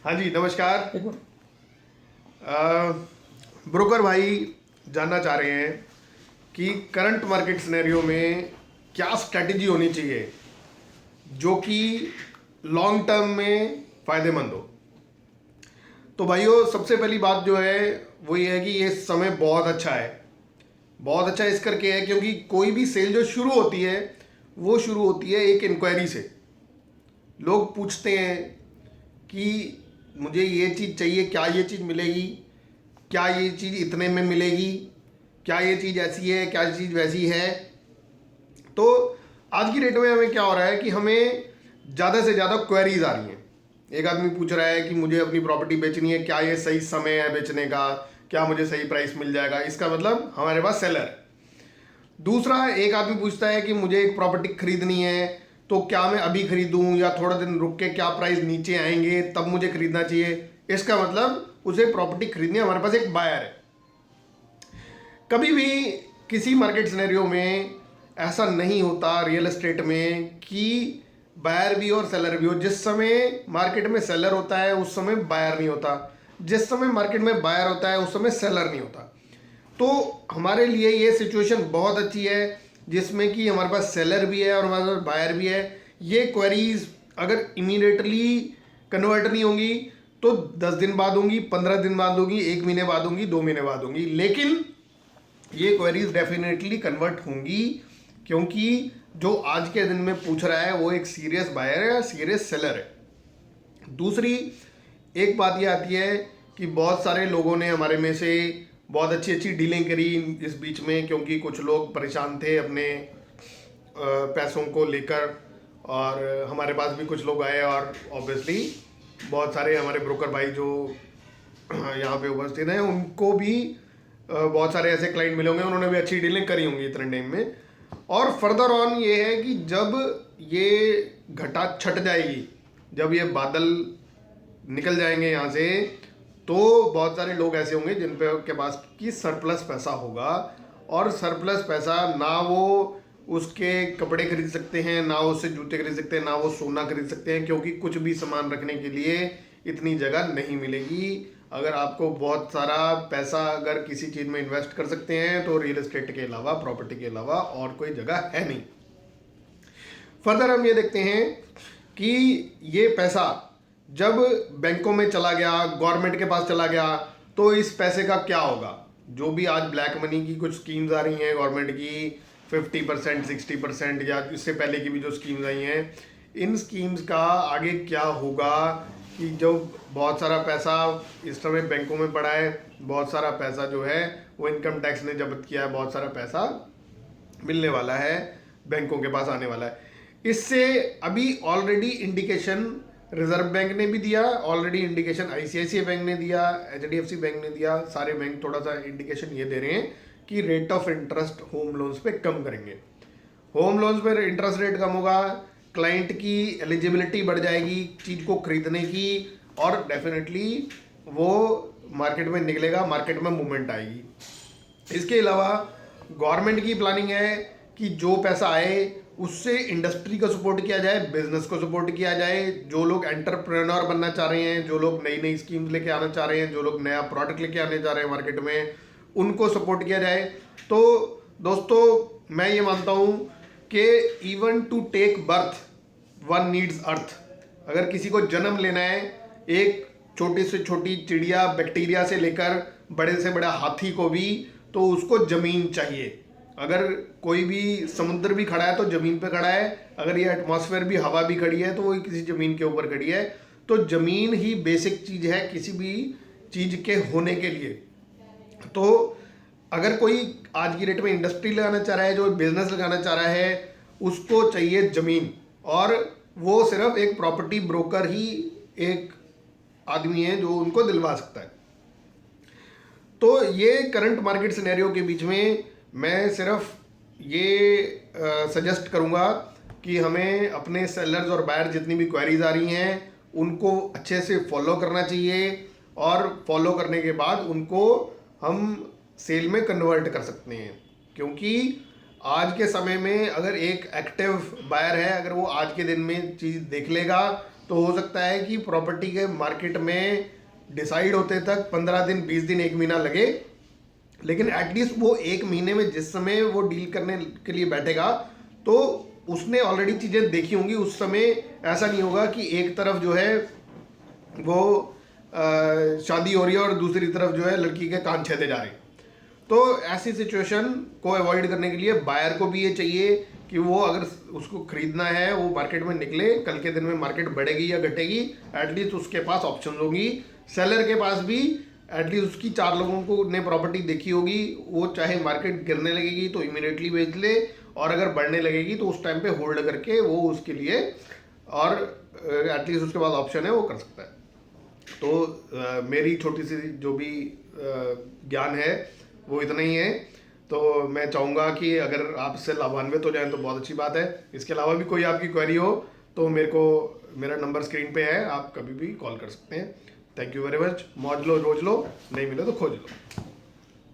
हाँ जी, नमस्कार। एक मिनट। ब्रोकर भाई जानना चाह रहे हैं कि करंट मार्केट सिनेरियो में क्या स्ट्रैटेजी होनी चाहिए जो कि लॉन्ग टर्म में फ़ायदेमंद हो। तो भाइयों, सबसे पहली बात जो है वो ये है कि ये समय बहुत अच्छा है। बहुत अच्छा इस करके है क्योंकि कोई भी सेल जो शुरू होती है वो शुरू होती है एक इंक्वायरी से। लोग पूछते हैं कि मुझे ये चीज़ चाहिए, क्या ये चीज़ मिलेगी, क्या ये चीज़ इतने में मिलेगी, क्या ये चीज़ ऐसी है, क्या ये चीज़ वैसी है। तो आज की डेट में हमें क्या हो रहा है कि हमें ज़्यादा से ज़्यादा क्वेरीज आ रही हैं। एक आदमी पूछ रहा है कि मुझे अपनी प्रॉपर्टी बेचनी है, क्या ये सही समय है बेचने का, क्या मुझे सही प्राइस मिल जाएगा। इसका मतलब हमारे पास सेलर है। दूसरा, एक आदमी पूछता है कि मुझे एक प्रॉपर्टी खरीदनी है, तो क्या मैं अभी खरीदूं या थोड़ा दिन रुक के, क्या प्राइस नीचे आएंगे तब मुझे खरीदना चाहिए। इसका मतलब उसे प्रॉपर्टी खरीदनी है, हमारे पास एक बायर है। कभी भी किसी मार्केट सिनेरियो में ऐसा नहीं होता रियल एस्टेट में कि बायर भी और सेलर भी हो। जिस समय मार्केट में सेलर होता है उस समय बायर नहीं होता, जिस समय मार्केट में बायर होता है उस समय सेलर नहीं होता। तो हमारे लिए ये सिचुएशन बहुत अच्छी है जिसमें कि हमारे पास सेलर भी है और हमारे पास बायर भी है। ये क्वेरीज अगर इमीडिएटली कन्वर्ट नहीं होंगी तो 10 दिन बाद होंगी, 15 दिन बाद होंगी, 1 महीने बाद होंगी, 2 महीने बाद होंगी, लेकिन ये क्वेरीज डेफिनेटली कन्वर्ट होंगी क्योंकि जो आज के दिन में पूछ रहा है वो एक सीरियस बायर है या सीरियस सेलर है। दूसरी एक बात ये आती है कि बहुत सारे लोगों ने हमारे में से बहुत अच्छी अच्छी डीलिंग करी इस बीच में, क्योंकि कुछ लोग परेशान थे अपने पैसों को लेकर, और हमारे पास भी कुछ लोग आए और ऑब्वियसली बहुत सारे हमारे ब्रोकर भाई जो यहाँ पे उपस्थित हैं उनको भी बहुत सारे ऐसे क्लाइंट मिले होंगे, उन्होंने भी अच्छी डीलिंग करी होंगी इतने टाइम में। और फर्दर ऑन ये है कि जब ये घटा छट जाएगी, जब ये बादल निकल जाएंगे यहाँ से, तो बहुत सारे लोग ऐसे होंगे जिन पे के पास की सरप्लस पैसा होगा, और सरप्लस पैसा ना वो उसके कपड़े खरीद सकते हैं, ना उससे जूते खरीद सकते हैं, ना वो सोना खरीद सकते हैं, क्योंकि कुछ भी सामान रखने के लिए इतनी जगह नहीं मिलेगी। अगर आपको बहुत सारा पैसा अगर किसी चीज़ में इन्वेस्ट कर सकते हैं तो रियल एस्टेट के अलावा, प्रॉपर्टी के अलावा और कोई जगह है नहीं। फर्दर हम ये देखते हैं कि ये पैसा जब बैंकों में चला गया, गवर्नमेंट के पास चला गया, तो इस पैसे का क्या होगा। जो भी आज ब्लैक मनी की कुछ स्कीम्स आ रही हैं गवर्नमेंट की, 50%, 60%, या इससे पहले की भी जो स्कीम्स आई हैं, इन स्कीम्स का आगे क्या होगा कि जो बहुत सारा पैसा इस समय बैंकों में पड़ा है, बहुत सारा पैसा जो है वो इनकम टैक्स ने जब्त किया है, बहुत सारा पैसा मिलने वाला है, बैंकों के पास आने वाला है। इससे अभी ऑलरेडी इंडिकेशन रिजर्व बैंक ने भी दिया, ऑलरेडी इंडिकेशन आईसीआईसीआई बैंक ने दिया, एचडीएफसी बैंक ने दिया, सारे बैंक थोड़ा सा इंडिकेशन ये दे रहे हैं कि rate of interest home loans पे कम करेंगे। होम लोन्स पे इंटरेस्ट रेट कम होगा, क्लाइंट की एलिजिबिलिटी बढ़ जाएगी चीज़ को खरीदने की, और डेफिनेटली वो मार्केट में निकलेगा, मार्केट में मूवमेंट आएगी। इसके अलावा गवर्नमेंट की प्लानिंग है कि जो पैसा आए उससे इंडस्ट्री को सपोर्ट किया जाए, बिजनेस को सपोर्ट किया जाए। जो लोग एंटरप्रेन्योर बनना चाह रहे हैं, जो लोग नई नई स्कीम्स लेके आना चाह रहे हैं, जो लोग नया प्रोडक्ट लेके आने जा रहे हैं मार्केट में, उनको सपोर्ट किया जाए। तो दोस्तों, मैं ये मानता हूँ कि even to take birth one needs earth. अगर किसी को जन्म लेना है, एक छोटी से छोटी चिड़िया, बैक्टीरिया से लेकर बड़े से बड़ा हाथी को भी, तो उसको ज़मीन चाहिए। अगर कोई भी समुद्र भी खड़ा है तो ज़मीन पे खड़ा है, अगर ये एटमॉस्फेयर भी, हवा भी खड़ी है तो वो किसी ज़मीन के ऊपर खड़ी है। तो ज़मीन ही बेसिक चीज़ है किसी भी चीज़ के होने के लिए। तो अगर कोई आज की डेट में इंडस्ट्री लगाना चाह रहा है, जो बिजनेस लगाना चाह रहा है, उसको चाहिए ज़मीन, और वो सिर्फ एक प्रॉपर्टी ब्रोकर ही एक आदमी है जो उनको दिलवा सकता है। तो ये करंट मार्केट सिनेरियो के बीच में मैं सिर्फ ये सजेस्ट करूँगा कि हमें अपने सेलर्स और बायर जितनी भी क्वेरीज आ रही हैं उनको अच्छे से फॉलो करना चाहिए, और फॉलो करने के बाद उनको हम सेल में कन्वर्ट कर सकते हैं। क्योंकि आज के समय में अगर एक एक्टिव बायर है, अगर वो आज के दिन में चीज़ देख लेगा तो हो सकता है कि प्रॉपर्टी के मार्केट में डिसाइड होते तक 15 दिन, 20 दिन, 1 महीना लगे, लेकिन एटलीस्ट वो 1 महीने में जिस समय वो डील करने के लिए बैठेगा तो उसने ऑलरेडी चीज़ें देखी होंगी। उस समय ऐसा नहीं होगा कि एक तरफ जो है वो शादी हो रही है और दूसरी तरफ जो है लड़की के कान छेदे जा रहे हैं। तो ऐसी सिचुएशन को अवॉइड करने के लिए बायर को भी ये चाहिए कि वो अगर उसको खरीदना है वो मार्केट में निकले, कल के दिन में मार्केट बढ़ेगी या घटेगी, एटलीस्ट उसके पास ऑप्शन होंगी। सेलर के पास भी एटलीस्ट उसकी 4 लोगों को ने प्रॉपर्टी देखी होगी, वो चाहे मार्केट गिरने लगेगी तो इमीडिएटली बेच ले, और अगर बढ़ने लगेगी तो उस टाइम पे होल्ड करके वो उसके लिए और एटलीस्ट उसके पास ऑप्शन है वो कर सकता है। तो मेरी छोटी सी जो भी ज्ञान है वो इतना ही है। तो मैं चाहूँगा कि अगर आप इससे लाभान्वित हो जाएं तो बहुत अच्छी बात है। इसके अलावा भी कोई आपकी क्वेरी हो तो मेरा नंबर स्क्रीन पे है, आप कभी भी कॉल कर सकते हैं। Thank you very much. मौज लो रोज लो, नहीं मिले तो खोज लो।